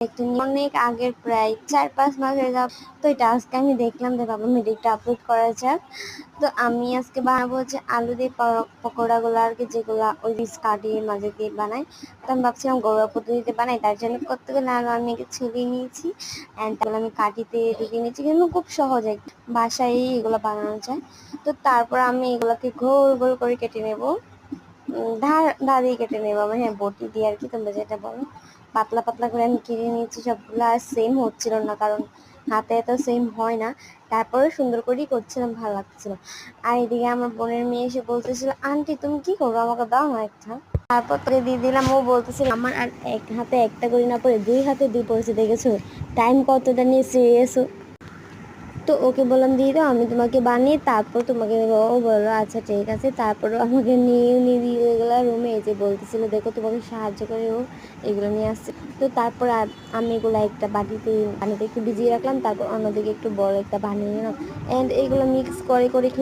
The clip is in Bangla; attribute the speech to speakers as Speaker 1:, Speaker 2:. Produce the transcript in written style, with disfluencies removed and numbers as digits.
Speaker 1: একটা অনেক আগের প্রায় 4-5 মাস হয়ে যাবে। তো এটা আজকে আমি দেখলাম যে ভাবলাম ভিডিওটা আপলোড করা যাক। তো আমি আজকে বানাবো হচ্ছে আলু দিয়ে পকোড়াগুলো আর কি, যেগুলো ওই বীজ কাটিয়ে মাঝে দিয়ে বানাই। তো আমি ভাবছিলাম ঘরোয়া পদ্ধতিতে বানাই, তার জন্য করতে গেলে আলু আমি আগে ছুলে নিয়েছি অ্যান্ড তারপরে আমি কাটিতে ঢুকিয়ে নিয়েছি, কিন্তু খুব সহজে বাসায় এগুলো বানানো যায়। তো তারপর আমি এগুলোকে গোল গোল করে কেটে নেব, দা দিয়ে কেটে নেবো, মানে হ্যাঁ বটি দিয়ে আর কি, তোমরা যেটা বলো। পাতলা পাতলা করে আমি কেটে নিয়েছি সবগুলো, আর সেম হচ্ছিল না কারণ হাতে এত সেম হয় না। তারপরে সুন্দর করেই করছিলাম, ভালো লাগছিল। আর এদিকে আমার বোনের মেয়ে এসে বলতেছিল, আন্টি তুমি কি করবো, আমাকে দাও না একটা। তারপর তোকে দিয়ে দিলাম। ও বলতেছিল আমার আর এক হাতে একটা করে না পড়ে 2 হাতে 2 পড়েছে, দেখেছো টাইম কতটা নিয়ে সিরিয়াস। তো ওকে বললাম দিয়ে দাও, আমি তোমাকে বানিয়ে তারপর তোমাকে দেবো। ও বললো আচ্ছা ঠিক আছে। তারপরে আমাকে নিয়ে দিয়ে গেলো রুমে, এই যে বলতেছিল দেখো তোমাকে সাহায্য করে ও এগুলো নিয়ে আসছে। তো তারপর আমি এগুলো একটা পানিতে একটু ভিজিয়ে রাখলাম, তারপর অন্যদিকে একটু বড় একটা বানিয়ে নিলাম। অ্যান্ড এগুলো মিক্স করে কিন্তু